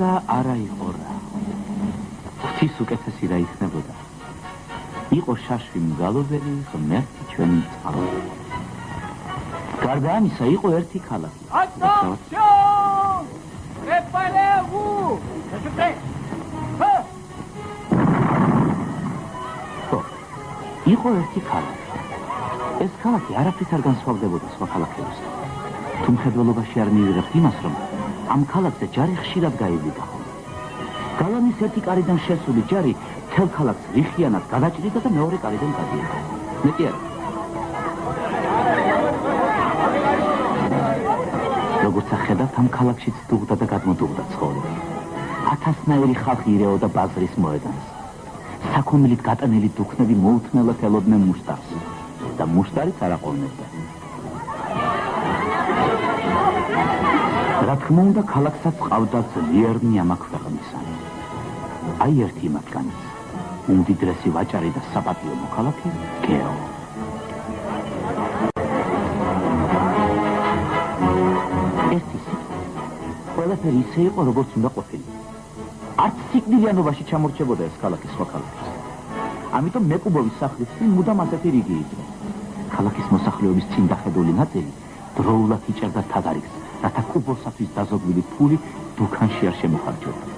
და არა იყო რა. ღვთის უკეთესი რა იქნებოდა. იყო შაშვი მგალობელი, ღმერთი ჩვენი წყალობელი. გარდა ამისა იყო ერთი ქალაქი. Attention! Préparez-vous! იყო ერთი ქალაქი. ეს ქალაქი არაფრით არ განსხვავდებოდა სხვა ქალაქებისგან. თუ მხედველობაში არ მივიღებთ იმას, რომ ამ ქალაქზე ჯარი ხშირად გაივლიდა ხოლმე. გალავნის ერთი კარიდან შესული ჯარი მთელ ქალაქს რიხიანად გადაჭრიდა და მეორე კარიდან გადიოდა. მეტი არა. როგორც ხედავთ, ამ ქალაქშიც დუღდა და გადმოდუღდა ცხოვრება. 1000-ნაირი ხალხი ირეოდა ბაზრის მოედანს. საქონლით გატანილი დუქნები მოუთმელად ელოდნენ მუშტარს და მუშტარიც არ აყოლნებდა. რა თქმა უნდა, ქალაქსაც ყავდა ძლიერ ნიამაყ ქვეყნისანი. აი ერთი მათგანიც, უმდიდრესი ვაჭარი და საპატიო მოქალაქე გეო. ყველაფერი ისე იყო, როგორც უნდა ყოფილიყო. არც სიკვდილიანობაში ჩამორჩებოდა ეს ქალაქი სხვა ქალაქის. ამიტომ მეკუბოვის სახლის წინ მუდამ ასეთი რიგი იდგა. ქალაქის მოსახლეობის წინდახედული ნაწილი დროულად იჭერდა თადარიგს, რათა კუბოსათვის დაზოგვილი ფული დუქანში არ შემოხარჯებოდა.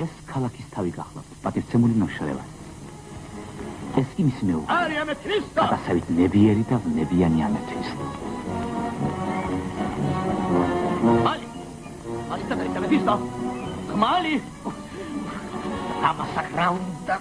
ეს ქალაქის თავი გახლავთ, პატივცემული ნოშრევა. ეს კი მისი მეუღლე. გადასავით ნებიერი და ნებიანი ამეთვისტო. ხმალი! ამასაკრაუნდა.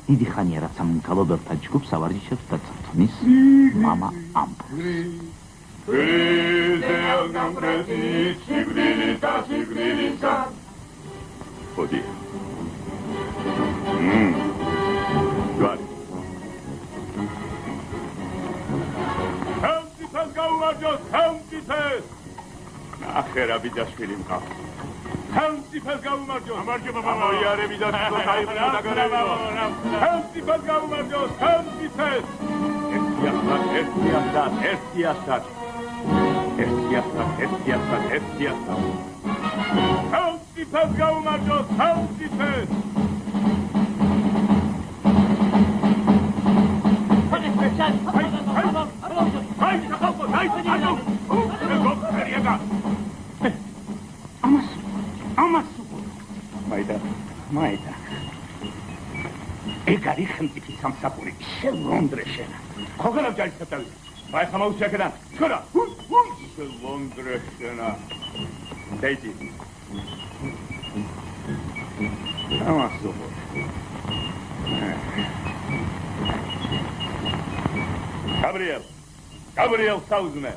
დიდი ხანია რაც ამ მგალობელთა ჯგუფს ავარჯიშებს და წვრთნის მამა ამპულს. Ходи. Гад. Хантипეს გაუმარჯოს, ხანტიფეს. ნახერა ბიძაშვილი მყავს. ხანტიფეს გაუმარჯოს. ამარჯობა მამა. მოიარები და თვითონ აიყვნა და გარევიო. ხანტიფეს გაუმარჯოს, ხანტიფეს. ერთიასად. ხანტიფეს გაუმარჯოს, ხანტიფეს. მაიდა. ეგარი ხმტიფი სამსაფური შე ლონდრეშენა. ხოგერავ ჯარისკაცები. აი ხამაუსიაკედან. შორა. შე ლონდრეშენა. დეიჯი. ამასო. Gabriel Sauzme.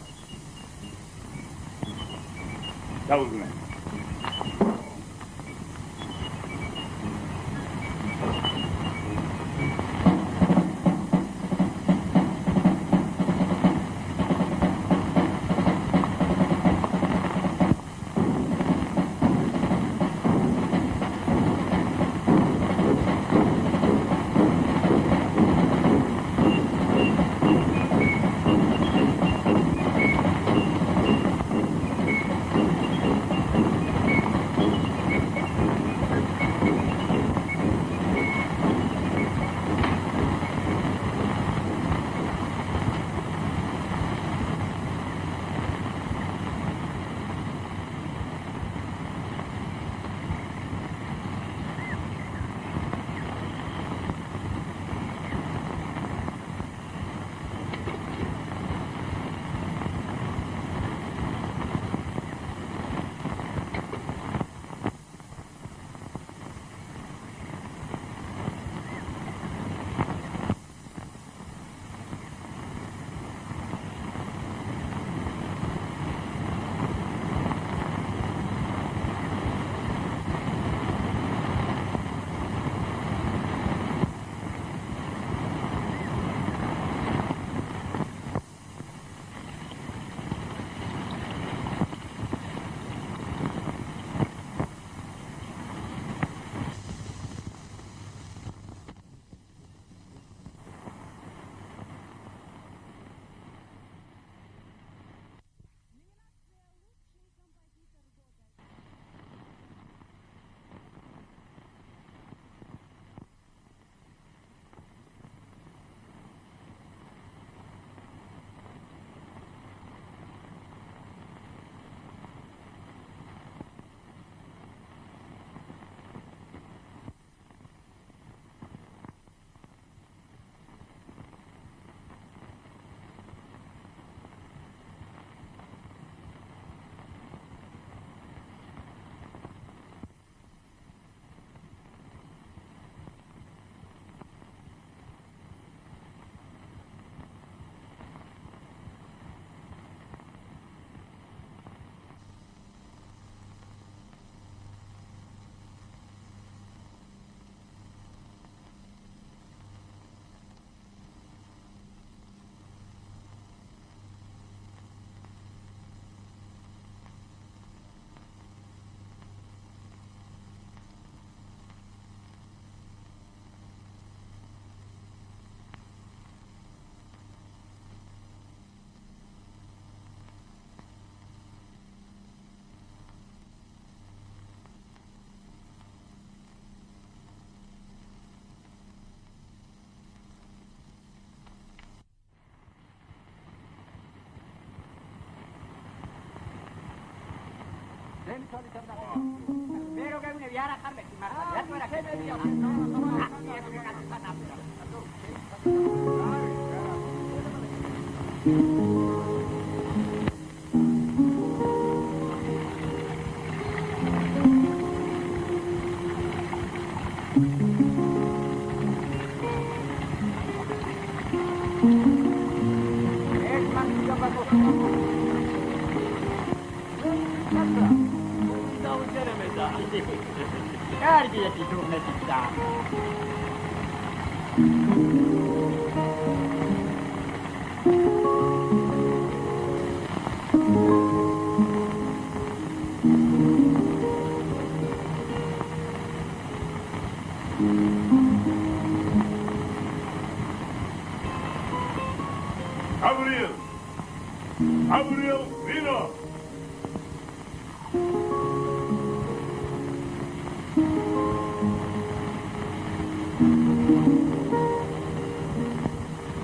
Gabriel, vino!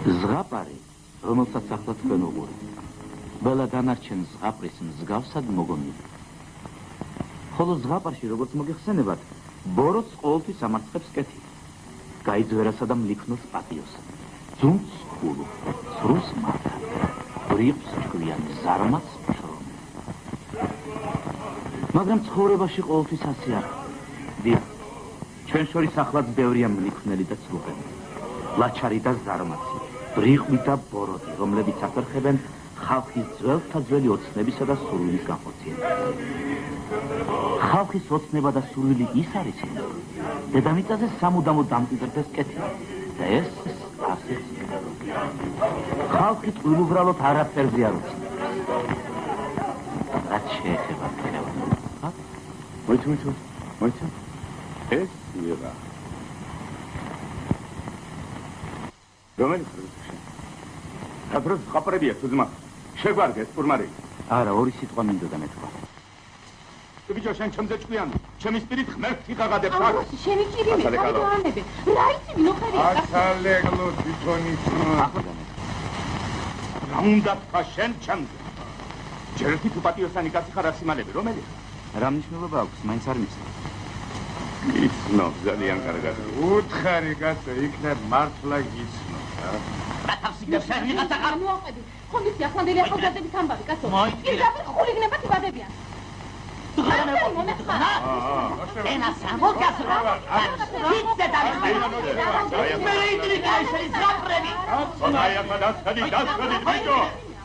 ზღაპარი, რომელსაც ახლა თქვენ უყურებთ, ყველა დანარჩენ ზღაპრის მსგავსად მოგონილი. ხოლო ზღაპარში, როგორც მოგეხსენებათ, ბოროტს ყოველთვის ამარცხებს კეთი. გაიძვერასა და მლიქნოს პატიოს. ძუნს ხულუ, სრუს მართა. ბრიყვს ჭკვიანი ზარმაც შრომი. მაგრამ ცხოვრებაში ყოველთვის ასე არ. დიახ, ჩვენ შორის ახლაც ბევრია მლიქნელი და ცრუხები. ლაჩარი და ზარმაცი, ბრიყვი და ბოროტი, რომლებიც აფერხებენ ხალხის ძველთა ძველი ოცნებისა და სურვილის განხორციელებას. ხალხის ოცნება და სურვილი ის არის, დედამიწაზე სამუდამოდ დამკვიდრდეს კეთი და ეს ასე ხალხი ტყუილუბრალოდ არაფერზე არ უცნობს. რაც შეეხება ხელოვნებას. მოიცემ. ეს იღა. რომელი ხარ? გადროს ხაპრებია თუ ძმა. შეგვარგეს პურმარი. არა, ორი სიტყვა მინდოდა მეთქვა. ბიჭო, შენ ჩემზე ჭკვიანი. ჩემი სპირით ღმერთი გაღადებს აქ. შენი კირი მე გადაანებე. რა იცი ნოხერია? აცალეგლო თვითონის. რა უნდა თქვა შენ ჩემზე? ჯერეთი თუ პატიოსანი კაცი ხარ ასიმალები, რომელი? რა მნიშვნელობა აქვს, მაინც არ მისცემ. იცნობ, ძალიან კარგად. უთხარი კაცო, იქნებ მართლა იცნობ, რა? თავსიგებს შენ ვიღაცა არ მოაყედი. ხონდის ახანდელი ახალგაზრდების ამბავი, კაცო. პირდაპირ ხულიგნებად იბადებიან. ენას ამოგასრა. იცი და მე იტრიკა ისე ზაფრები. აი დასადი, ბიჭო.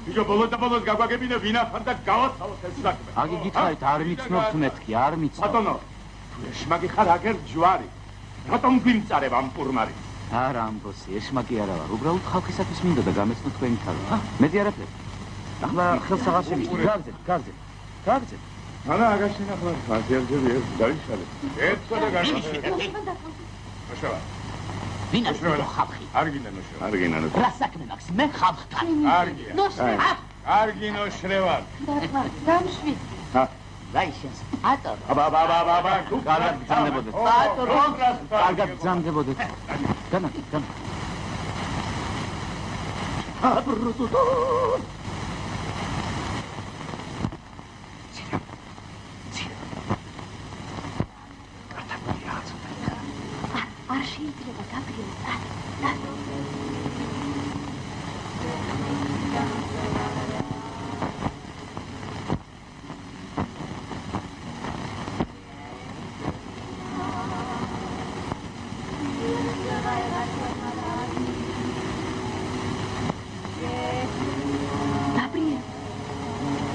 ბიჭო, ბოლოს გაგვაგებინე ვინა ხარ და გავაცალოთ ეს საქმე. აგი გითხარით, არ მიცნობთ მეთქი, არ მიცნობ. ბატონო, თუ ეშმაკი ხარ აგერ ჯვარი. რატომ გვიმწარებ ამ პურმარი? არა, ამბოსი, ეშმაკი არა ვარ. უბრალოდ ხალხისათვის მინდოდა გამეცნო თქვენი თავი. მედი არაფერი. ახლა ხელს აღარ შემიძლია. გაგზეთ. ანა აგაშენა ხარ, ფაზიარჯები ეს დაიშალე. ეცო და გაშენა. მოშავა. ვინაც იყო ხალხი? არ გინდა ნოშრევარ. რა საქმე მაქვს? მე ხალხთან. არგია. ნოშრევარ. არგი ნოშრევარ. გამშვი. რაიშენს? ატო. აბა, თუ კარგად გძანდებოდეთ. ატო, კარგად გძანდებოდეთ. განა. აბრუტო. არ შეიძლება გაბრიელო. გაბრიელო.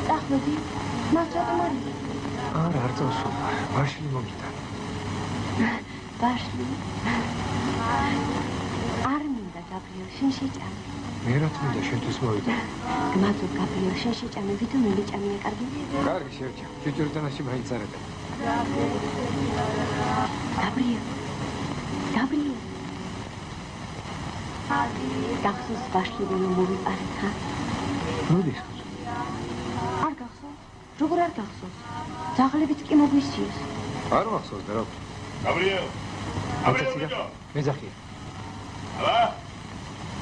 წახვედი. მას რატომ არ იცი? არ წავსულვარ. ბაშლი მომიტან. ბაშლი. არ მინდა გაბრიელ, შენ შეჭამე. მე რა თქმა შენთვის მოვიდა. გმადლობ გაბრიელ, შენ შეჭამე, ვიდრე მე მეჭამია, კარგი? კარგი შევჭამ. ჯუჯურდანაში მაინც არ ეტა. გაბრიელ. გახსოვს ბაშლი რომ მოვიყარეთ, ხა? როდის? არ გახსოვს? როგორ არ გახსოვს? ძაღლებიც კი მოგვისიეს. არ მახსოვს და რა. გაბრიელ. ბიჭო. მეძახია. აბა.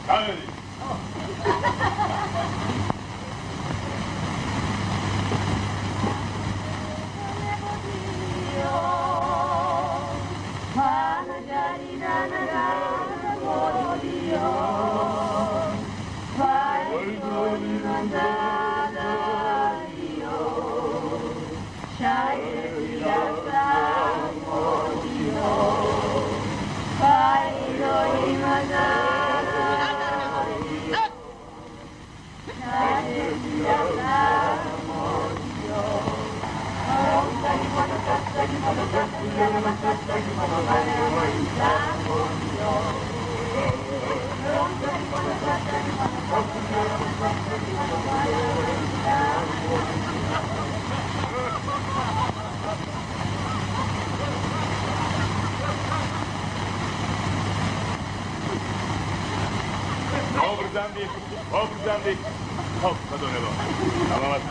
გავედი. Obrzandi. Hop, padonelo. Salamat.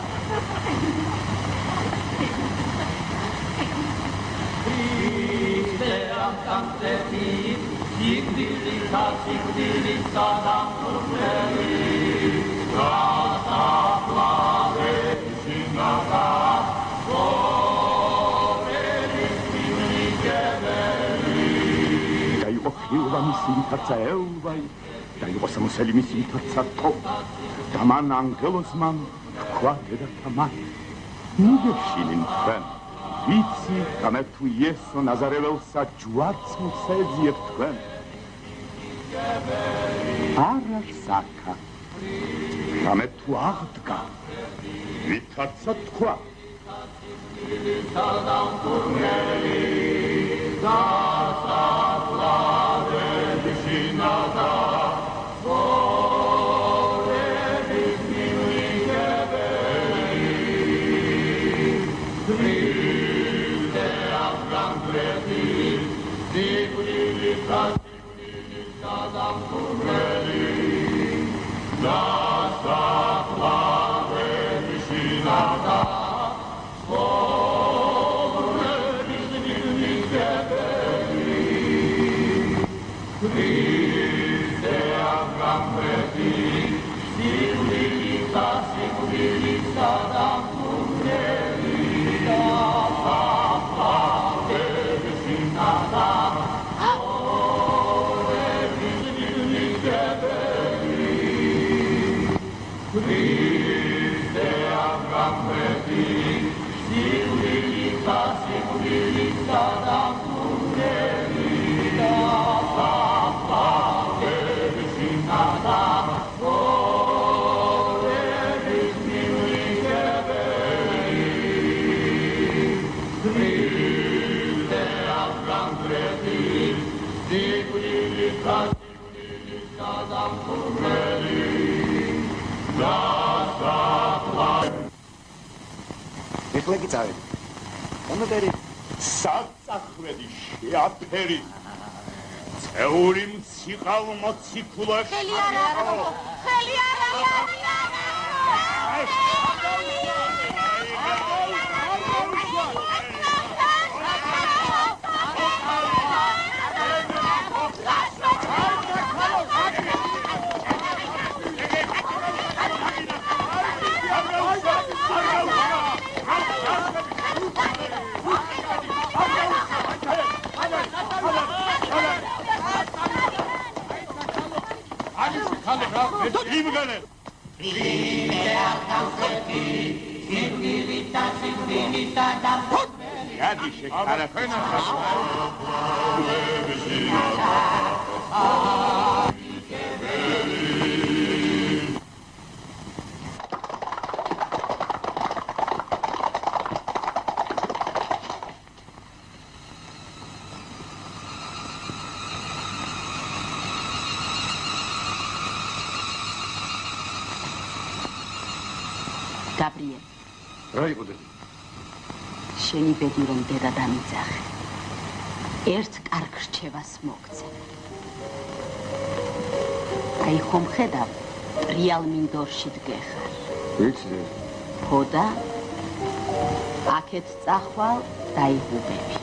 დაიყო ხილვა მისი ვისაც ელვაი დაიყო სამოსელი მისი ვისაც თო და მან ანგელოს მან თქვა დედათა მან მიგეშინი თქვენ ვიცი გამე თუ იესო ნაზარეველსა ჯვარც მისეძიებ თქვენ არა საკა გამე თუ აღდგა ვითარცა თქვა ეხლა კი წავედი. გამოდერი. საწახვედი შეაფერი. წეული მციყალ მოციქულა ხელი არა, ხელი არა. იმგანე გადი შეკარაფენა გაბრიელ. რა იყო დედა? შენი ბედი რომ დედა დამიძახე. ერთ კარგ რჩევას მოგცე. აი ხომ ხედავ, ტრიალ მინდორში დგეხარ. ვიცი. ხოდა აქეთ წახვალ დაიღუპები.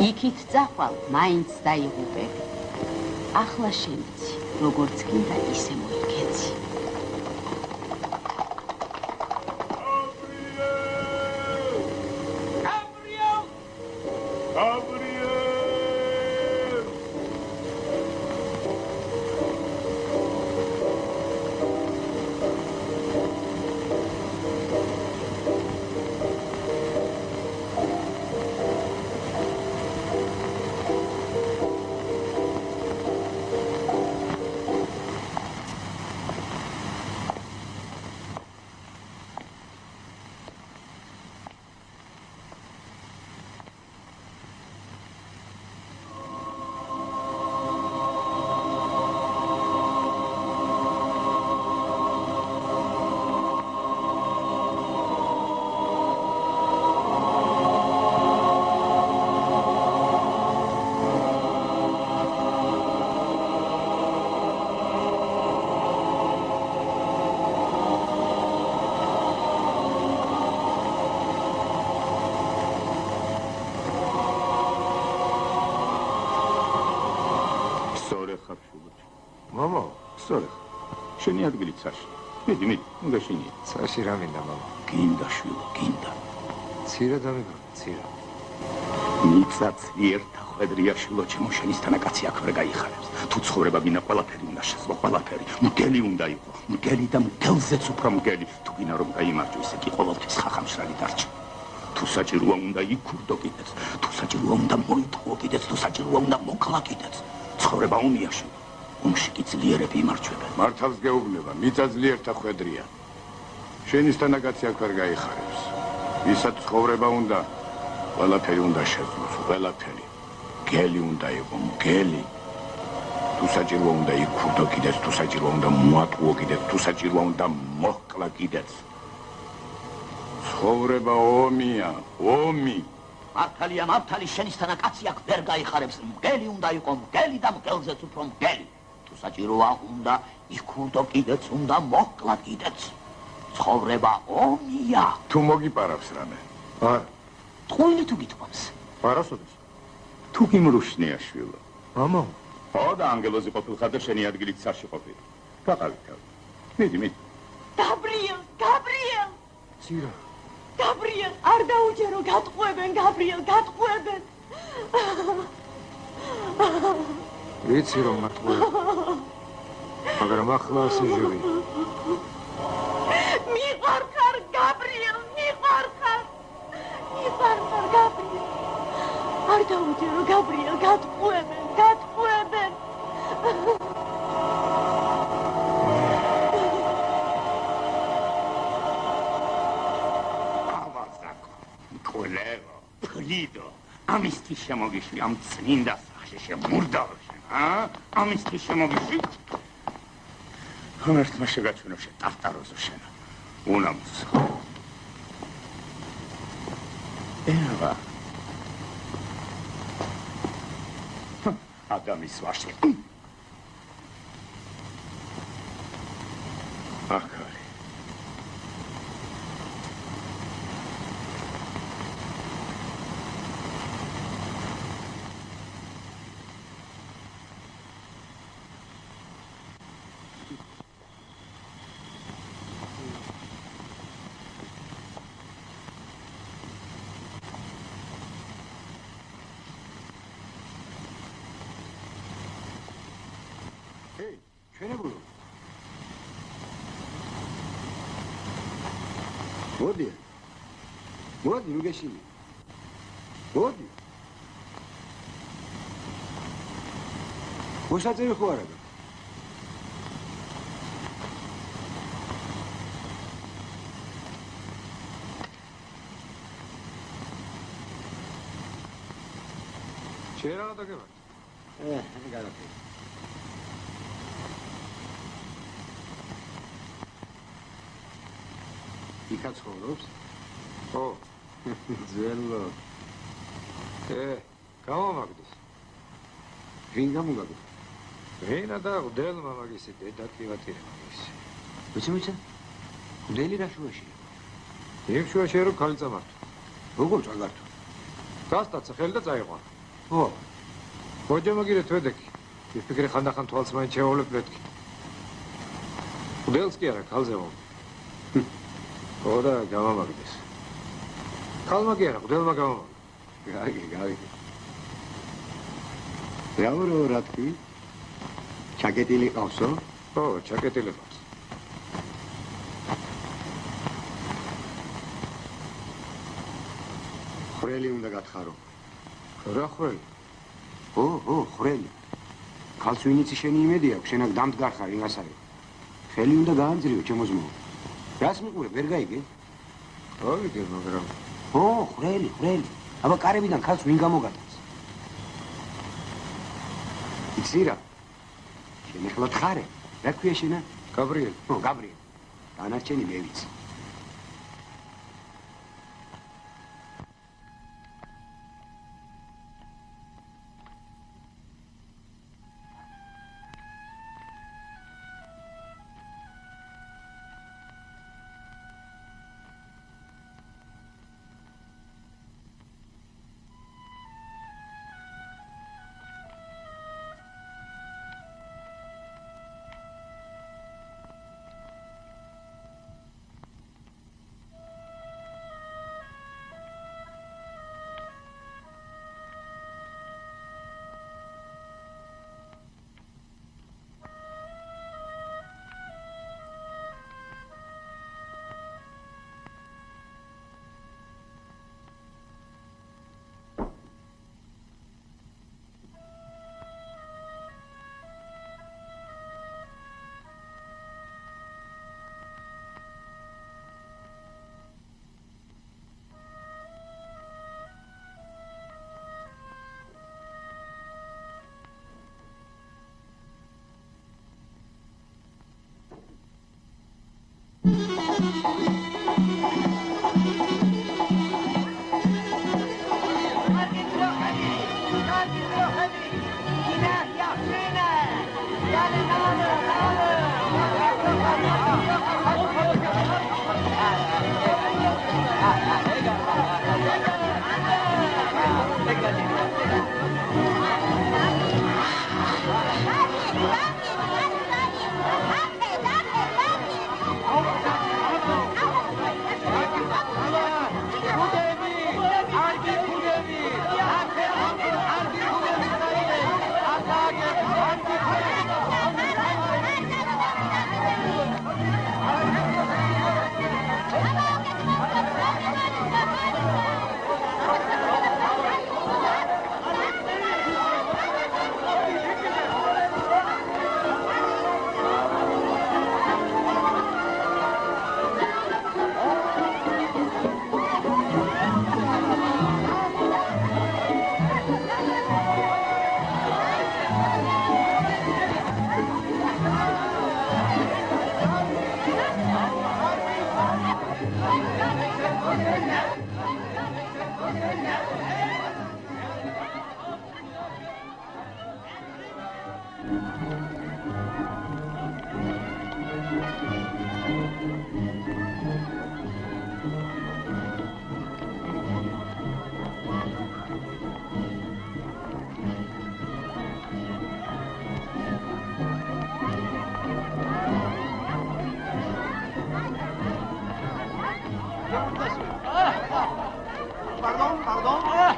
იქით წახვალ მაინც დაიღუპები. ახლა შემიცი, როგორც გინდა ისე მოიქეცი. ხარ შუბოჩი? მამა, სწორედ. შენი ადგილი ცაში. მიდი, მოგეშინია. ცაში რა მინდა, მამა? გინდა შვილო, გინდა. ცირა დამიგრო, ცირა. მიწაც ერთა ხვედრია შვილო, ჩემო შენისთანა კაცი აქ ვერ გაიხარებს. თუ ცხოვრება გინდა ყველაფერი უნდა შესვა, ყველაფერი. მგელი უნდა იყო. მგელი და მგელზეც უფრო მგელი. თუ გინდა რომ გაიმარჯო, ისე კი ყოველთვის ხახამშრალი დარჩა. თუ საჭიროა უნდა იქურდო კიდეც, თუ საჭიროა უნდა მოიტყუო კიდეც, თუ საჭიროა უნდა მოკლა კიდეც. ცხოვრება ომიაში. ომში კი ძლიერები იმარჯვებენ. მართავს გეუბნება, მიწა ძლიერთა ხვედრია. შენისთანა კაცი აქ ვერ გაიხარებს. ისაც ცხოვრება უნდა, ყველაფერი უნდა შეძლოს, ყველაფერი. მგელი უნდა იყო, მგელი. თუ საჭიროა უნდა იქურდო კიდეც, თუ საჭიროა უნდა მოატყუო კიდეც, თუ საჭიროა უნდა მოჰკლა კიდეც. ცხოვრება ომია, ომი. მართალია, მართალი შენისთანა კაცი აქ ვერ გაიხარებს. მგელი უნდა იყო, მგელი და მგელზეც უფრო მგელი. თუ საჭიროა უნდა იქურდო კიდეც, უნდა მოჰკლა კიდეც. ცხოვრება ომია. თუ მოგიპარავს რამე? არა. ტყუილი თუ გიტყვამს. არასოდეს. თუ გიმრუშნია შვილო. მამა, ხო და ანგელოზი ყოფილხარ და შენი ადგილით ცარში ყოფილი. გაყავით თავი. მიდი. გაბრიელ! ცირა. გაბრიელ, არ დაუჯერო, გატყუებენ, გაბრიელ, გატყუებენ. ვიცი რომ მარტყუებ. მაგრამ ახლა სიჟური. მიყვარხარ, გაბრიელ, მიყვარხარ, გაბრიელ. არ დაუჯერო, გაბრიელ, გატყუებენ. კოლერო, პლიდო, ამისთვის შემოგიშვი ამ წმინდა სახში შემურდავ შენ, ამისთვის შემოგიშვი? ღმერთმა შეგაჩვენო შენ ტარტაროზო შენ, უნამუს. ევა. ადამის ვაჟი. ახალი. ჩვენებულო. მოდი. მოდი, ნუ გეშინი. მოდი. მოსაწევი ხო არა? შეიძლება რა დაგება? გარაფერი. იქა ცხოვრობს? ხო. ძველო. გამომაგდეს. ვინ გამოგაგდეს? ვინა და უდელმა მაგისი დედაკივატირე მაგისი. ვიცი? უდელი რა შუაშია? იმ შუაშია რომ ხალი წამართო. როგორ წაგართო? გასტაცა ხელი და წაიყვან. ხო. მოჯამაგირე თვედეკი. იფიქრე ხანდახან თვალს მაინც შეავლებ მეთქი. უდელს კი არა, ხალზე მომ. ხო და გამომაგდეს. ხალმა კი არა, უდელმა გამომაგდეს. გაიგე. რა თქვი? ჩაკეტილი ყავსო? ხო, ჩაკეტილი ყავს. ხრელი უნდა გათხარო. რა ხრელი? ხო, ხრელი. ხალს ვინიცი შენი იმედი აქვს, შენ აქ დამდგარ ხარ იმას არის. ხელი უნდა გაანძრიო, ჩემო ძმო. რას მიყურებ, ვერ გაიგე? გავიგე, მაგრამ ხო, ხრელი. აბა კარებიდან ხალს ვინ გამოგატანს? იცი რა? შენ ახლა თხარე. რა ქვია შენა? გაბრიელ. ხო, გაბრიელ. დანარჩენი მე ვიცი.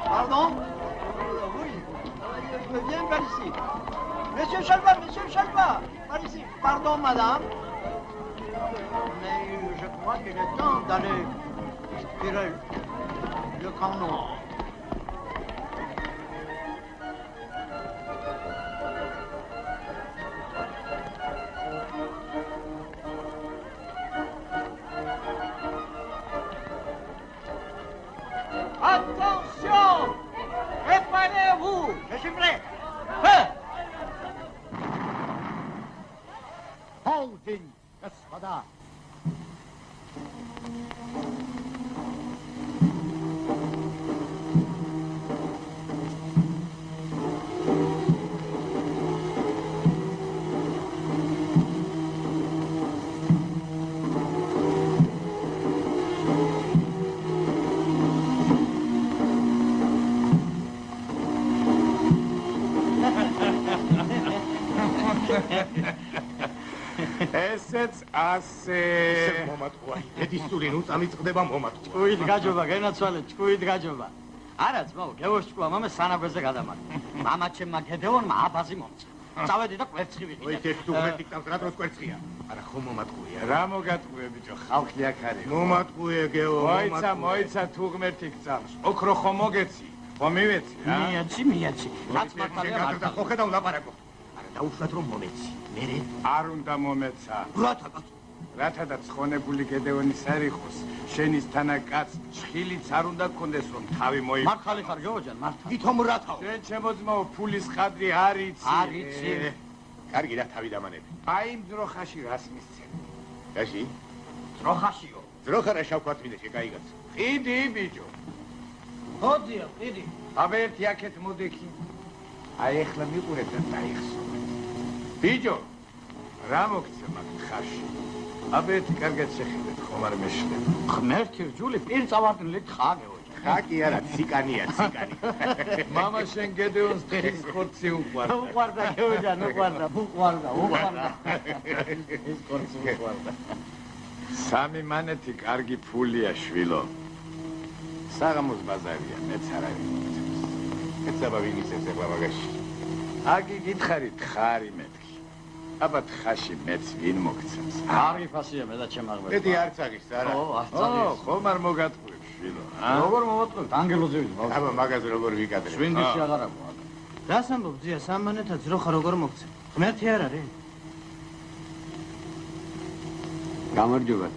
Pardon. Oui. Je viens par ici. Monsieur Chalva, par ici. Pardon, madame. Mais je crois qu'il est temps d'aller tirer le canon. Attention! Préparez-vous! Je suis prêt. Feu! Holding, господа. ესეც ასე მომატყუარი ედისური ნუ წამიწყდება მომატყუარი ჭკუით გაჯობა, გენაცვალე, ჭკუით გაჯობა. არა, ძმაო, გევოს ჭკუა მამე სანაგვეზე გადამართა. მამაჩემმა გედეონმა აბაზი მომცა. წავედი და კვერცხი ვიყიდე. ოი ეს თუ მეტი კავს რა დროს კვერცხია არა ხომ მომატყუია რა მოგატყუე ბიჭო ხალხი აქ არის მომატყუე გეო მოიცა თუ ღმერთი გწამს ოქრო ხომ მოგეცი ხომ მივეცი რა მიეცი. რაც მართალია და ხო ხედავ ლაპარაკო არა დაუშვათ რომ მომეცი მერე არ უნდა მომეცა რათა და ცხონებული გედეონის არ იყოს შენის თანაკაც ჭხილიც არ უნდა გქონდეს რომ თავი მოი მართალი ხარ გეოჯან მართალი ვითომ რათავ შენ ჩემო ძმაო ფულის ხადრი არიცი კარგი რა თავი დამანები აი იმ ძროხაში რას მისცენ რაში ძროხაშიო ძროხა რა შავქვათ მინდე გაიგაც ყიდი ბიჭო ხოდია ყიდი აბა ერთი აქეთ მოდექი აი ეხლა მიყურეთ და დაიხსო ბიჭო რა მოგცე მაგ ხარში აბა ერთი კარგად შეხედეთ ხომ არ მეშლება ღმერთი რჯული პირწავარდნილით ხა გეოჯან ხა კი არა ციკანია ციკანი მამა შენ გედეონს დღის ხორცი უყვარდა უყვარდა გეოჯან უყვარდა ეს ხორცი უყვარდა სამი მანეთი კარგი ფულია შვილო საღამოს ბაზარია მეც არ არის ეცაბა ვინის ეცაბა მაგაში აგი გითხარით ხარი მეთქი აბა თხაში მეც ვინ მოგცემს არი ფასია მე და ჩემაღმერთო მეტი არც აღის არა ხომ არ მოგატყუებ შვილო როგორ მომატყუებთ ანგელოზები აბა მაგაზე როგორ ვიკადრებ შვინდიში აღარ აქვს რას ამბობ ძია სამანეთა ძროხა როგორ მოგცე ღმერთი არ არის გამარჯობა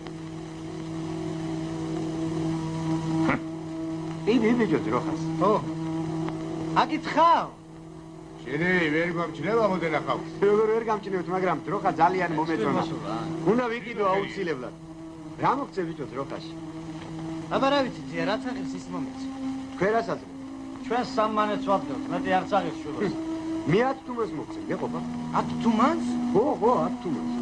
იდი ბიჭო ძროხას ო აკითხავ შენი ვერ გამჩნევა მოდენახავს როგორ ვერ გამჩნევთ მაგრამ ძროხა ძალიან მომეწონა უნდა ვიკიდო აუცილებლად რა მოგწე ბიჭო ძროხაში? აბა რა ვიცი ძია რაც აღებს ის მომეც. თქვენ რასაც ჩვენ სამმანეთს ვადგავთ, მეტი არც აღებს შულოს. მე 10 თუმანს მოგწე, გეყოფა? 10 თუმანს? ხო, 10 თუმანს.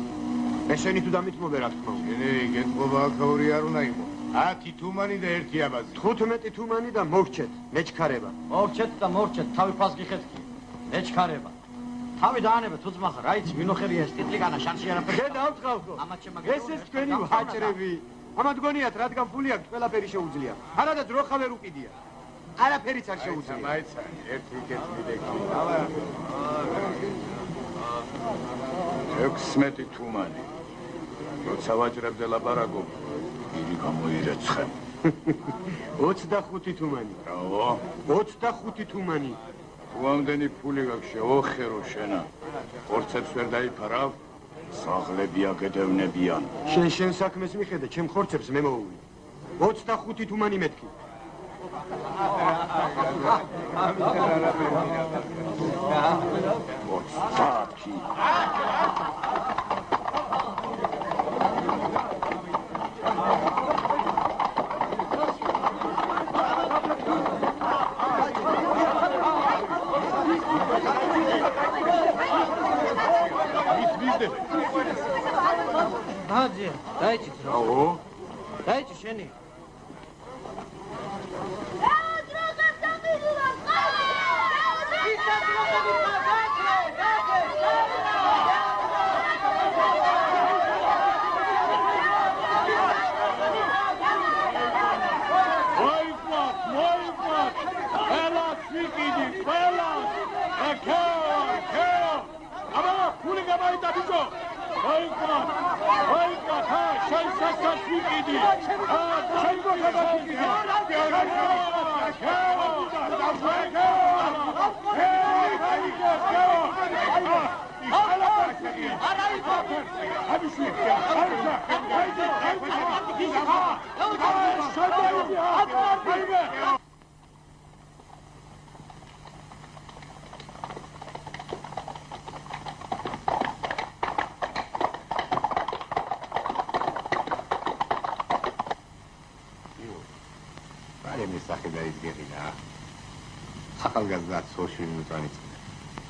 მე შენი თუ დამითმობე რა თქმა უნდა. გეტყობა აქაური არ უნდა იყო. 10 თუმანი და 1 აბაზი. 15 თუმანი და მოგჩეთ, მეჩქარება. მორჩეთ და მორჩეთ, თავი ფას გიხეთ კი. მეჩქარება. თავი დაანება თუ ძმა ხარ, რა იცი, ვინოხერია ეს ტიტლიკანა შანში არაფერი. შე დავწყავო. ამათ შემაგე. ეს თქვენი ვაჭრები. ამათ გონიათ, რადგან ფული აქვს, ყველაფერი შეუძლია. არა და ძროხა ვერ უკიდია. არაფერიც არ შეუძლია. მაიცა, ერთი კეთილი დეგი. 16 თუმანი. როცა ვაჭრებზე ლაპარაკობ, იგი გამოირეცხე. 25 თუმანი. ბრავო. 25 თუმანი. თუ ამდენი ფული გაქვს შეოხერო შენა. ხორცებს ვერ დაიფარავ, სახლები აგედევნებიან. შენ საქმეს მიხედე, ჩემ ხორცებს მე მოუვი. 25 თუმანი მეთქი. საათი. დაძია, დაიჭი ძრო. აო. დაიჭი შენი.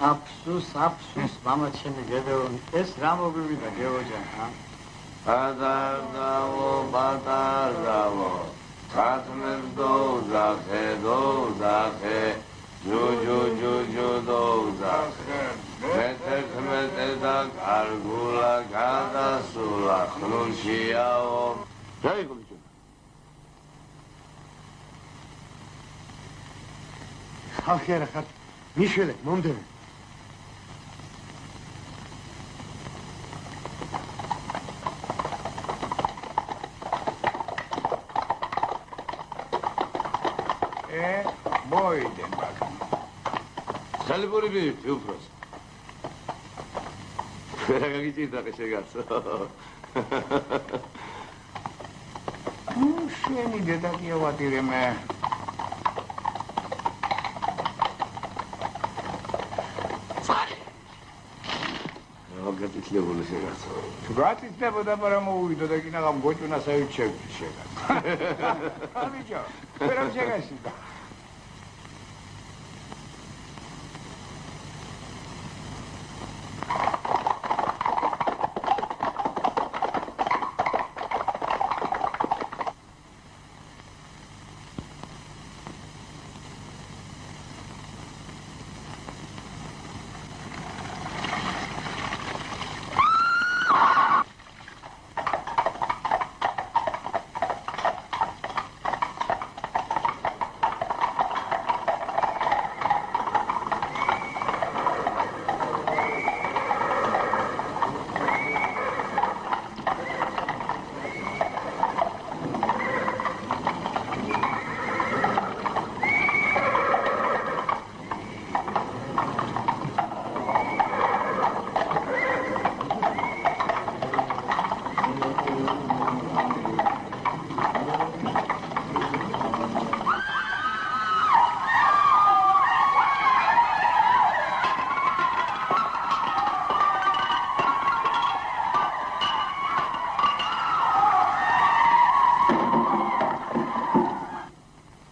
აფსუს, მამა ჩემი გედეონი, ეს რა მოგივიდა გეოჯან, ა? ბატარდავო, ხათმებს დოუზახე, ჯუჯუ დოუზახე, მეთერთმეტე და კარგულა გადასულა, ხნუშიაო. რა იყო ბიჭო? ხალხი არა ხარ, მიშველე, მომდევნე. მოიდენ ბაკი. ხალიფური მივით, უფროს. რა გაგიჭირდა შეგაცო? შენი დედა კი ავატირე მე. გატიტლებული შეგაცო. თუ გატიტლებოდა, მაგრამ მოვიდო და კიდე ამ გოჭუნასავით შეგაცო. ამიჯო, ვერა შეგასიდა.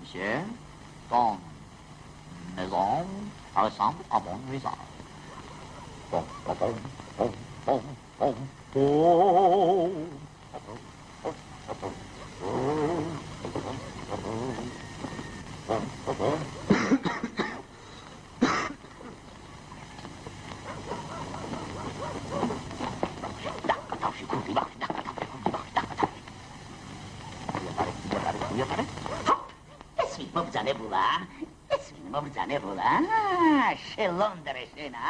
monsieur. Ton maison ressemble à mon visage. Bon. შელონდრესენა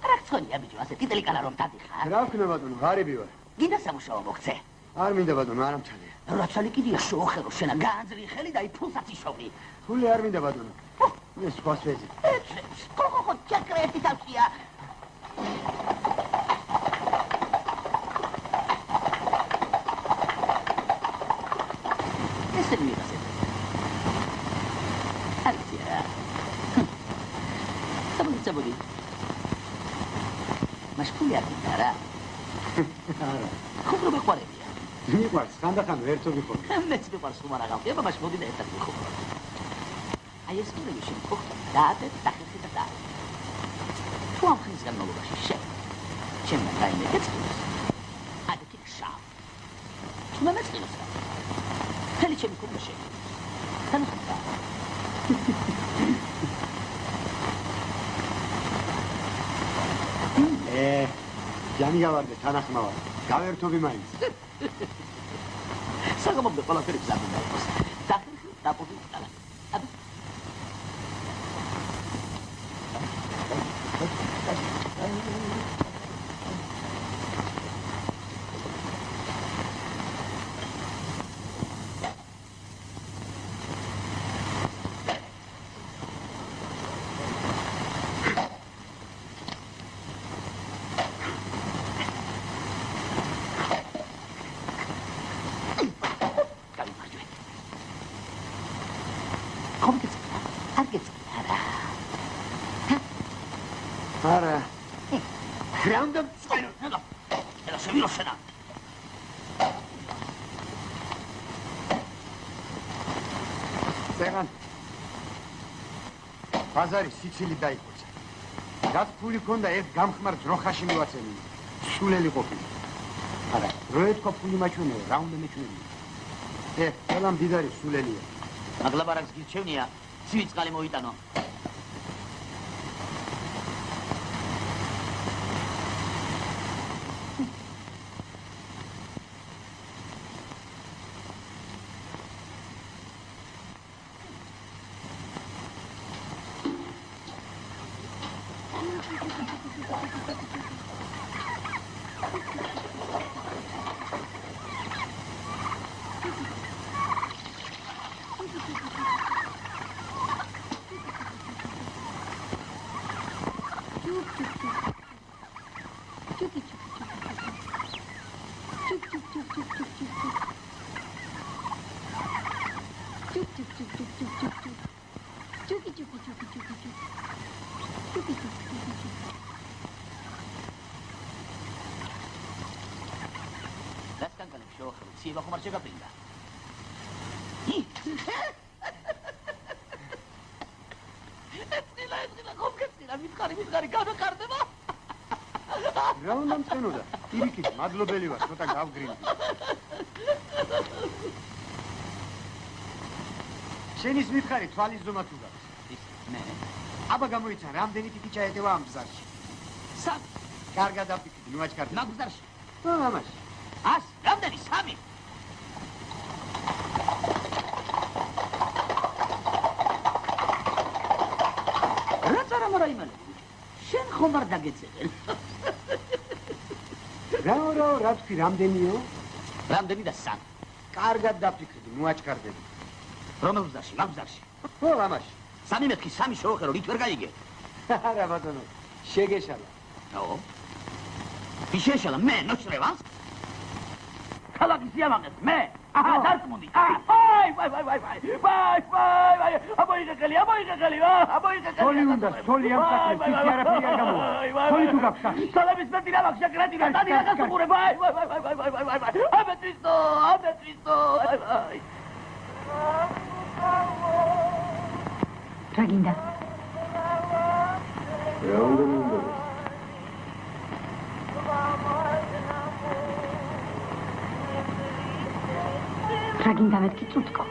რა ხონია ბიჭო ასე ტიტელი კალა რომ დადიხარ რა ვქნა ბატონო ღარიბი ვარ გინდა სამუშაო მოგცე არ მინდა ბატონო არ ამჩალია რა ცალი კიდია შოხერო შენა განძრი ხელი და იფულსაც იშოვი ფული არ მინდა ბატონო ეს სხვას ვეძი ხო ჩაკრეთი თავშია ესე მიღაზე საბუდი მასკული აკიტარა ხო მოყვარებია მიყვარს ხანდახან ვერთობი ხო მეც მიყვარს ხომ არა გავხდი აბა მოდი და ერთად ვიხო აი ეს მოდელი შემო დაადე დახერხი და თუ ამ ხნის განმავლობაში ჩემ რაიმე გეწყინოს ადეთი შავ თუ მეწყინოს ხელი ჩემი კუბა თანხმობა ჯანი გავარდე თანახმავა გავერთობი მაინც საგამომდე ყველაფერი გზადდა იყოს დახერხი დაპოდი და აბა ბაზარი სიცილი დაიკვეცა. რაც ფული ქონდა ერთ გამხმარ ძროხაში მივაცემინე. სულელი ყოფილი. არა, რო ეთქვა ფული მაჩვენე, რა უნდა მეჩვენე? ყველამ დიდარი სულელია. მაგლაბარაკს გირჩევნია, ცივი წყალი მოიტანო. Sì, ma come c'è capita? Escila, come che sila, mi scari, cado carne, ma? რა უნდა მწენოდა? ირიქის მადლობელი ვარ, ცოტა გავგრინდი. შენის მითხარი თვალის ზომა თუ გაქვს? მე. აბა გამოიცა, რამდენი ტიკი ჩაეტევა ამ ბზარში? სამი. კარგად დაფიქრდი, ნუ აჩქარდი. მაგ ბზარში. მამაში. რამდენი? სამი. რა წარამორაიმალე? შენ ხომ არ დაგეცეღენ? რა თქვი, რამდენიო? რამდენი და სამი. კარგად დაფიქრდი, ნუ აჩქარდები. რომელ ბზარში? მაგ ბზარში. ხო, მამაში. სამი მეთქი, სამი შევახერო, რით ვერ გაიგე? არა, ბატონო, შეგეშალა. ო? ვის შეეშალა? მე, ნოჩრევანს? ქალაქის იამაღეს, მე? აჰა, დარწმუნდი. ვაი. აბოიღეკელი, სოლი უნდა, სოლი ამ საქმეს, ისე არაფერი არ გამოვა. სოლი თუ გაქვს სახში. სოლების მეტი რა მაქვს, შეკრეთი და დადი რა გასუყურე, ვაი. აბე ტვისტო, ვაი. რა გინდა? რა უნდა მინდოდა? რა გინდა მეთქი წუტკო?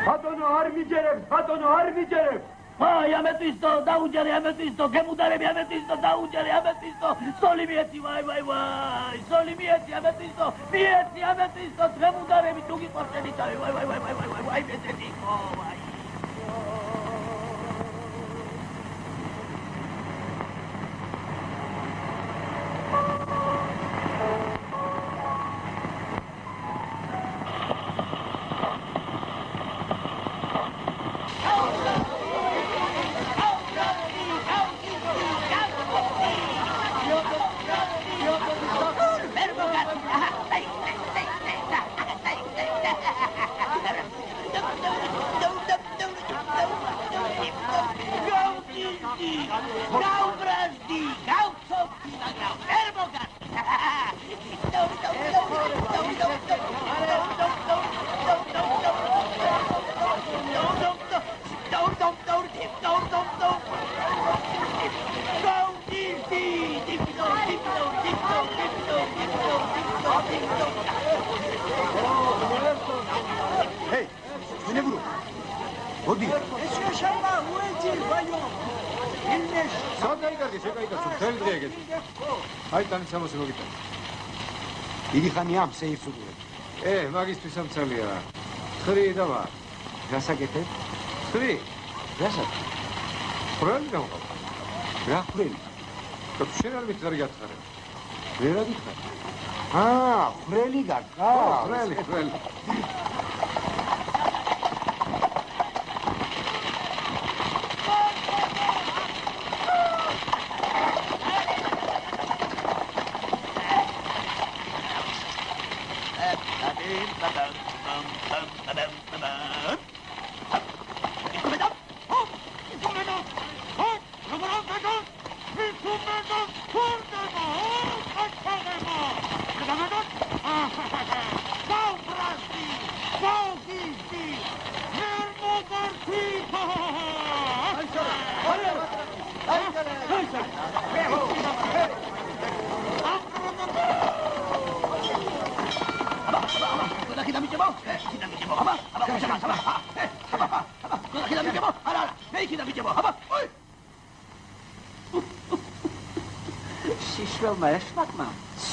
ბატონო არ მიჯერებს, ბატონო არ მიჯერებს. აი ამეთვისო, დაუჯერე ამეთვისო, გემუდარები ამეთვისო, დაუჯერე ამეთვისო, სოლი მიეცი, ვაი, სოლი მიეცი ამეთვისო, მიეცი ამეთვისო, გემუდარები თუ გიყვარს შენი თავი, ვაი, მეცეთიკო, ვაი. დიდი ხანია ამ სეირს უყურებ. მაგისთვის ამცალია. თხრი დავა. გასაკეთებ? თხრი? გასაკეთებ. ხრელი დავყავ. რა ხრელი? შენ არ მითხრა გითხარ. ვერ აგიხარ. ხრელი გაკა. ხრელი.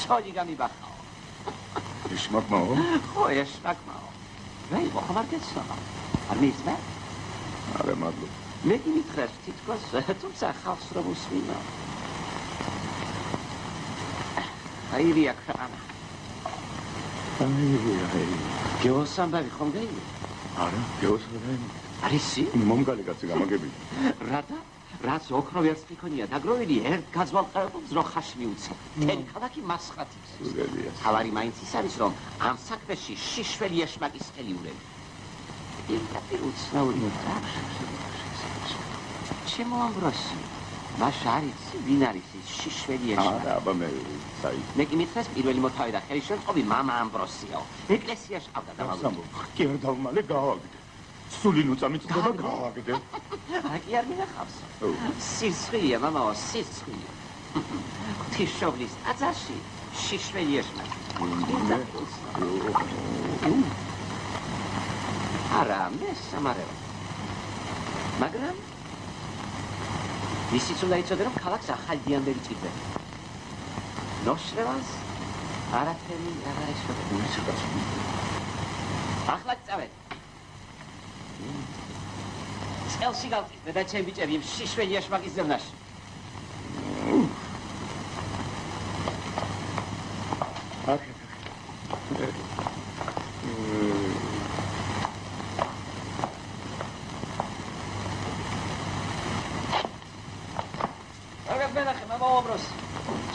სოლი გამიბახაო. ეშმაკმაო? ხო, ეშმაკმაო. რა იყო, ხომ არ გეცნობა? არ მისმე? არა, მადლობა. მე კი მითხრეს თითქოს, თუმცა ხალხს რომ უსმინო. აირია ქრანა. გეოს ამბავი ხომ გაიგე? არა, გეოს არ გაიგე. არისი? მომგალი კაცი გამაგებია. რადა? რაც ოქრო ვერც მიქონია დაგროვილი ერთ გაძვალყებულს რო ხაში მიუცე. თელი ქალაქი მასხათის. თავარი მაინც ის არის რომ ამ საქმეში შიშველი ეშმაკის ხელი ურევი. პირდაპირ უცნაური ჩემო ამბროსი. მაშა არის ვინ არის ის შიშველი ეშმაკი? არა, აბა მე საი. მე კი მითხრეს პირველი მოთავე და ხელშემწყობი მამა ამბროსიო. ეკლესიაში ყავდა დამალული. კი არ დავმალე გავაგდე. სული ნუწამიწდება გავაგდე. კი არ მინახავს. სისხლია, მამაო, სისხლია. ღვთისმშობლის ტაძარში შიშველი ეშმაკი. არა, მე სამარევა. მაგრამ ისიც უნდა იცოდე, რომ ქალაქს ახალი დიამდელი ჭირდება. ნოშრევანს არაფერი აღარ ეშოდება. ახლა წავედ. წელში გავწიდე და ჩემ ბიჭები იმ შიშველი ეშმაკის ზევნაში.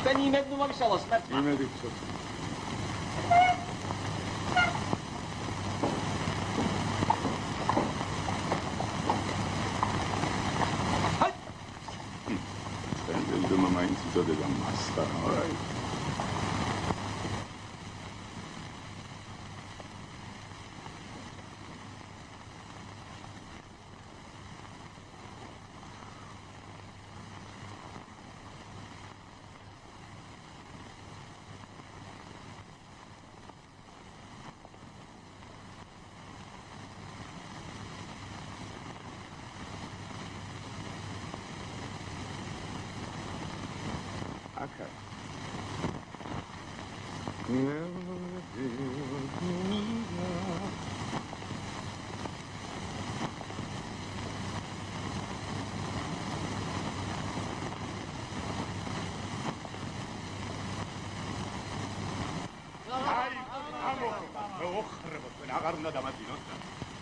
ჩვენი იმედი ნუ მომიშალოს, მართლა. იმედი ვცოთ. იწოდება მასტა, აი. აკა. აღარ უნდა დამაძინოთ.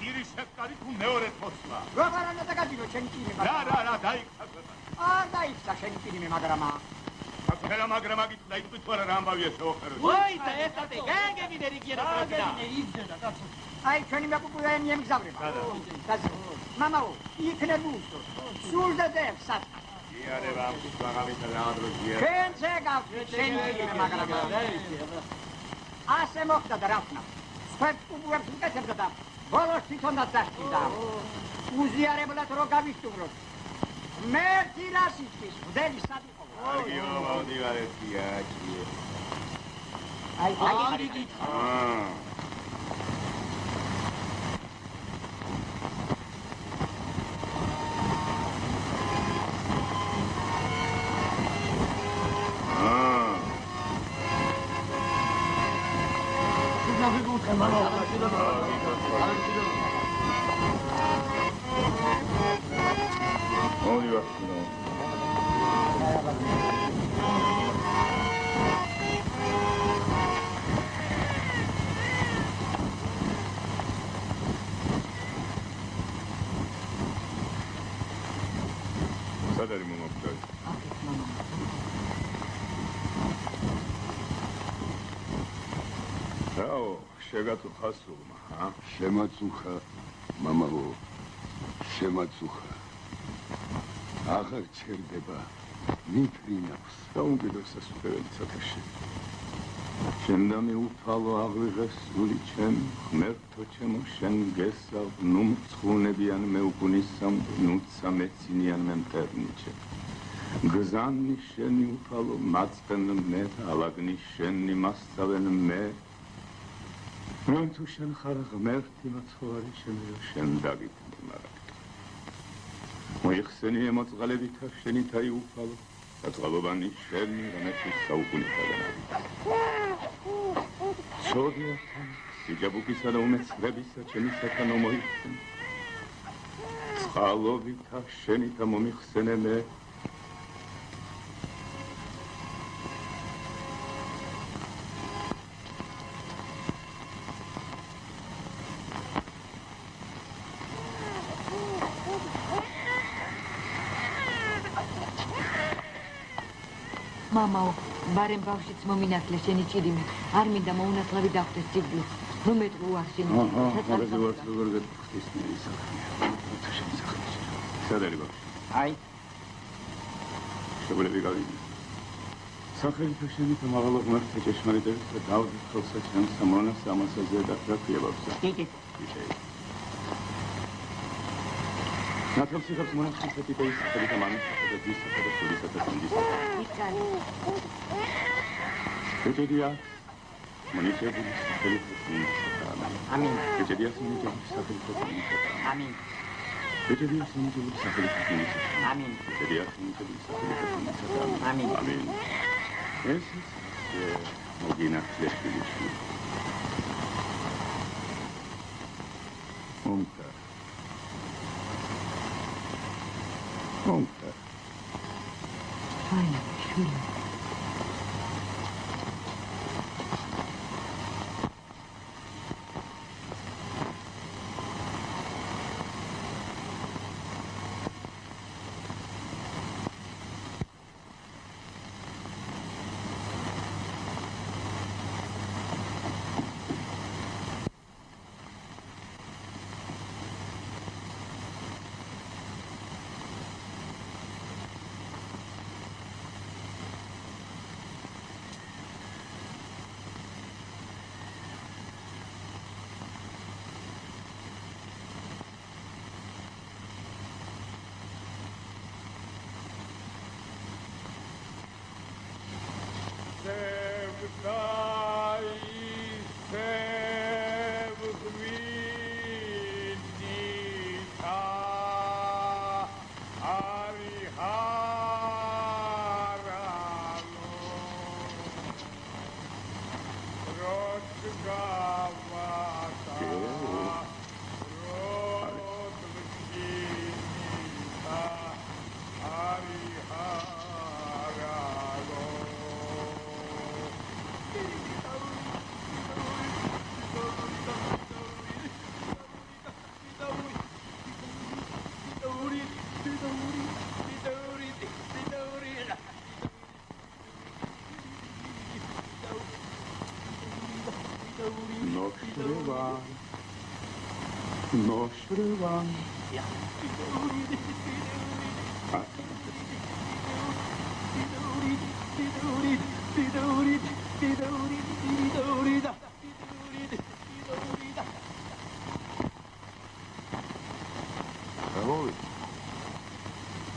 ირის შეფკარი თუ მეორე თოსლა. როგორ უნდა დაგაძინო შენი კინე? რა, დაიქცა ქვეყანა. არ დაიქცა შენი კინე მაგრამა. აქ მაგრამა გიწდა იქ თუ არა რა ამბავია შეოხერო. ვაი და ესατε განგები დერიგიერა პროგრამა. იზედა კაცო. აი ჩვენი მეკუპუენი ემგზავრება. მამაო, იქნებ უსო. სულ და დევსად. იარება ამ სვაღავით რაადროშია. ჩვენ შეგავთ შენი კინე მაგრამა. ასე მოხდა და რა ვქნა? სვეტ უბრალოდ უკეთებდა და ბოლოს თვითონაც დასჭირდა. უზიარებლად რო გავისტუმროთ. მე თირასისთვის ვდელი სად იყო? აგიო მოდივარეთია ჭიე. აი იგი. სადარი მომაკვდარი? რაო, შეგაწუხა სულმა, ა? შემაწუხა, მამაო, შემაწუხა. აღარ ჩერდება, მიფრინავს. გაუმკვიდროს სასუფეველი სათავში. შენ და მიუფალო აღვიღეს სული ჩემ, ღმერთო ჩემო, შენ გესავ, ნუ მცხუნებიან მეუგუნისამ, ნუცა მეცინიან მემტერნიჩე. გზანი შენი უფალო, მაწკენ მე, ალაგნი შენი მასწავენ მე. რომ თუ შენ ხარ ღმერთი მაცხოვარი შემეო, შენ დაგიქმნი მარაგდა. მოიხსენი ემოწყალებითა შენი თაი უფალო, საწყალობანი შენი, რომელთვის საუკუნეთა განავიდა. სოდიათან, სიჯაბუკისა და უმეცხრებისა ჩემისათან მომოიხსენ. წყალობითა შენითა მომიხსენე მე. მამაო, ბარემ ბავშვიც მომინათლე შენი ჭირიმე. არ მინდა მოუნათლავი დახვდეს ციგლი. ნუ მეტყუ არ შენი. მაგაზე ვარ როგორ გეტყვისნი სახნია. თუ შენი სახნია. სადარი ბავშვი? აი. შეგულები გავიდი. სახელით შენი და მაღალ ღმერთი ჭეშმარიტების და დავდით ხოლსა ჩემ სამონას ამასაზე და ქვია ბავშვი. იგი. ნათელსი ხებს მონახილები და ისეთი და მამისა და ძისა და სულისა და სინდის. იცანი. ეჭედია მონიცებული სახელით სინდისა. ამინ. ეჭედია სინდისის სახელით სინდისა. ამინ. ეჭედია სინდისის სახელით სინდისა. ამინ. ეჭედია სინდისის სახელით სინდისა. ამინ. ამინ. ეს მოგინახეს ფილში. მომთა Conta. Ai, Júlia.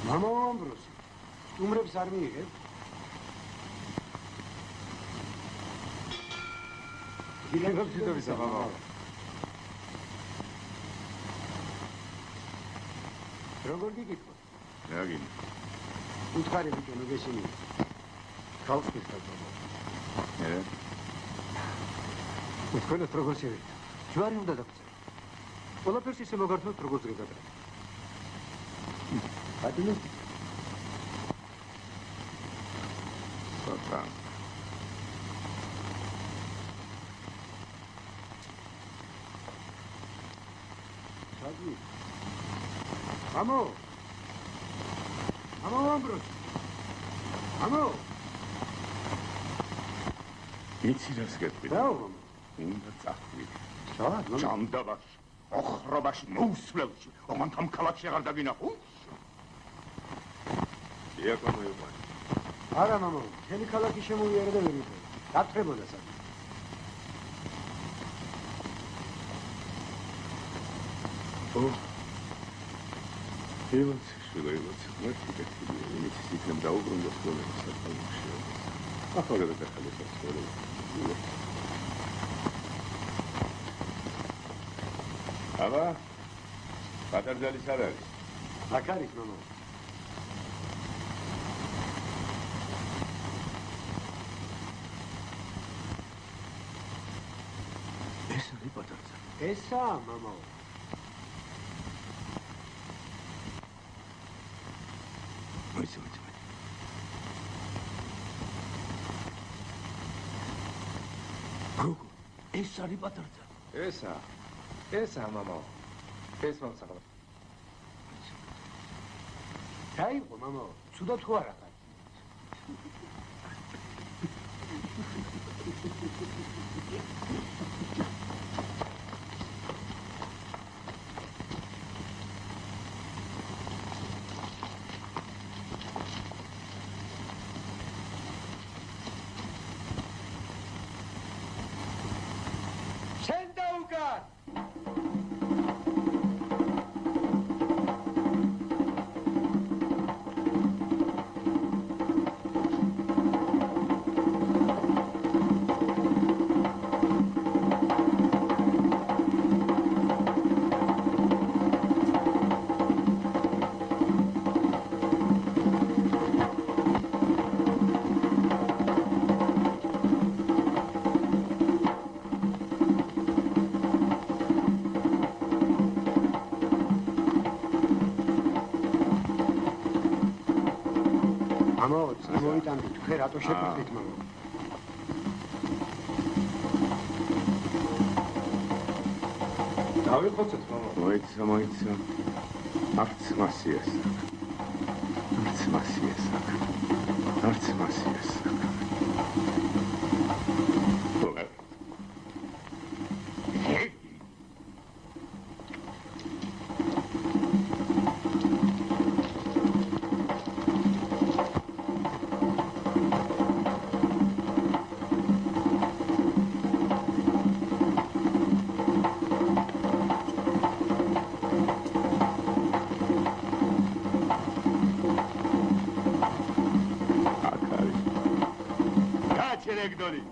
Mama Ambrose, სტუმრებს არ მიიღებ? გილეგებს ძიდობის აბა. როგორ გიგიქო? რა გინდა? უთხარი ბიჭო მოგესინი. ხალხს მისწავლა. თქვენს როგორ შევიდა? ჯვარი უნდა დაგწერო. ყველაფერს ისე მოგართმევთ როგორც გეკადრე. Adiós. Papá. Sabe? Vamos. Vamos, hombros. Vamos. Იცი-რას გეტყვი? უნდა წახვიდე. ჭამდაბაში, ოხრობაში, მოუსვლელში, ოღონდ ამ ქალაქში აღარ დაგინახო? არა მამა, მთელი ქალაქი შემოვიარა და ვერ ვიყო. დათრებოდა სად. ილოცი, მერტი კეთილი, იმით იქნებ დაუბრუნდეს პრობლემას საკალმში. ახლა გადაგახალეს სწორად. აბა, პატარძალის არ არის? აქ არის მამა. ესა მამა მოიცი გოგო ეს არის პატარძა ესა მამა ეს მომსახურე დაიღო მამა ცუდა თუ არა ხარ თქვენ რატო შეგხვდით მამა? დავიხოცეთ მამა. მოიცა. არც მასიას. Dolly.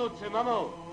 გამოცე, მამაო.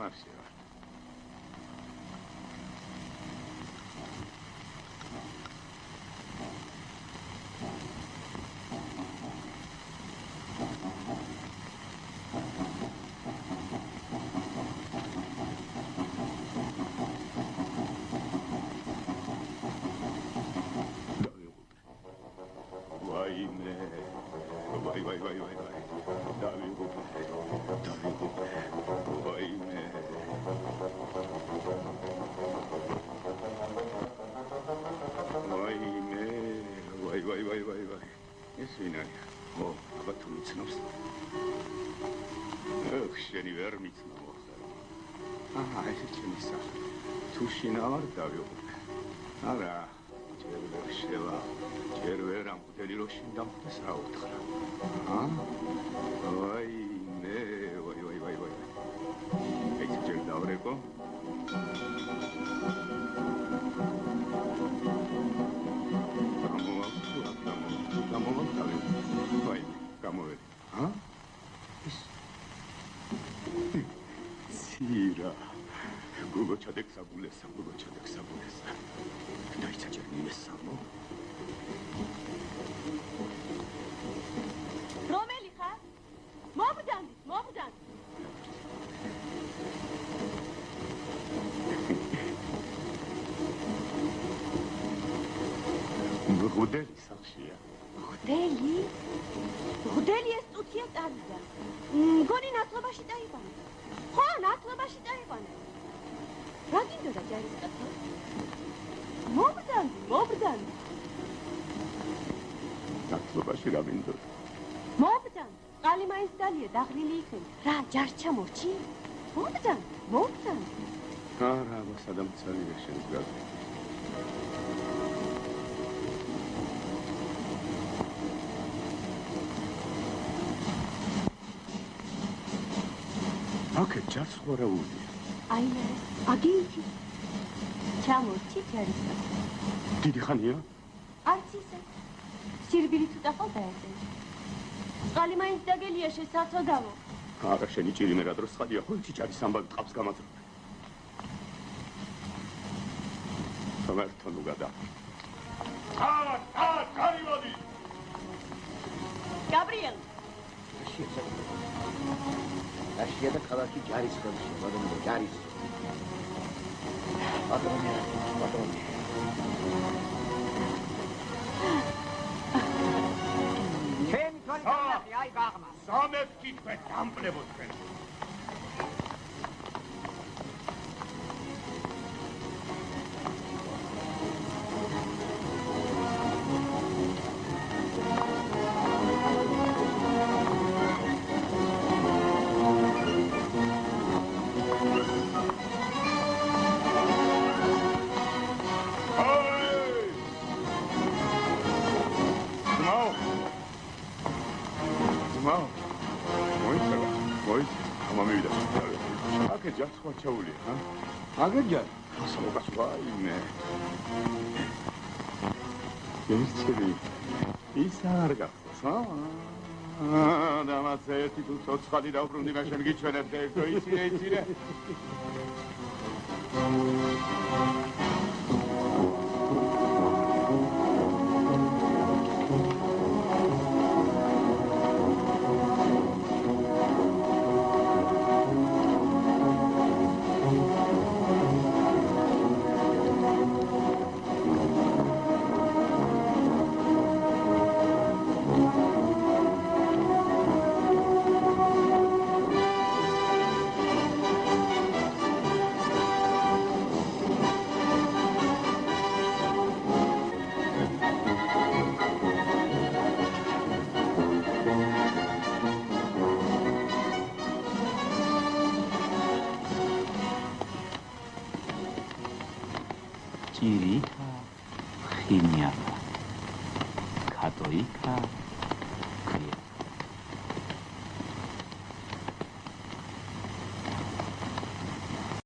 Marcia. შინავარ დავიღუპე. არა, ჯერ ვერ შევა, ჯერ ვერ ამბდელი რო შინდამდეს რა უთხრა. ვაიმე, ვაი. ეს ჯერ დავრეკო. ჩადექსაბულესა, გულო ჩადექსაბულესა. დაიცაჭერნი ესამო. რომელი ხარ? მოგდანდი, მოგდანდი. ღუდელი სახშია. ღუდელი? ღუდელი ეს წუთია წავიდა. მგონი ნათლობაში დაიყვანა. ხო, ნათლობაში დაიყვანა. რა გინდოდა ჯარისკაცო? მოგდანდი. ნათლობაში რა მინდოდა? მოგდანდი. ყალი მაინც დალია, დაღლილი იქნება. რა, ჯარს ჩამორჩი? მოგდანდი. არა, სადამცალია შენს გაზი. აკეთ ჯარს ხوارაულია. აი, აგიითი. ჩამორჩი ჯარისკაცო. დიდი ხანია? არც ისე. სირბილი თუ დახალ დაეძენ. ყალი მაინც დაგელია შესაძლო გამო. არა, შენი ჭირი მე რა დროს ხადია, ხო იცი ჯარის ამბავი ტყავს გამაძრდა. სამერთო ნუ გადა. გარივოდი. გაბრიელ. აშია და ქალაქი ჯარის ხელში, ბატონო, ჯარის. ბატონო. ჩემი თვალი გამახი, აი გაღმა. სამეთქი თქვენ დამპლებოთ თქვენ. ჯარს ხوارჩაულია, ჰა? აგერ ჯარ. სამოკაც ვაიმე. ის არ გახსოვს, ჰა? დამაც ერთი თუ ცოცხალი დავბრუნდი და შენ გიჩვენებ და ერთო იცირე. ჭირიქა, ხინიალა, ქატოიკა,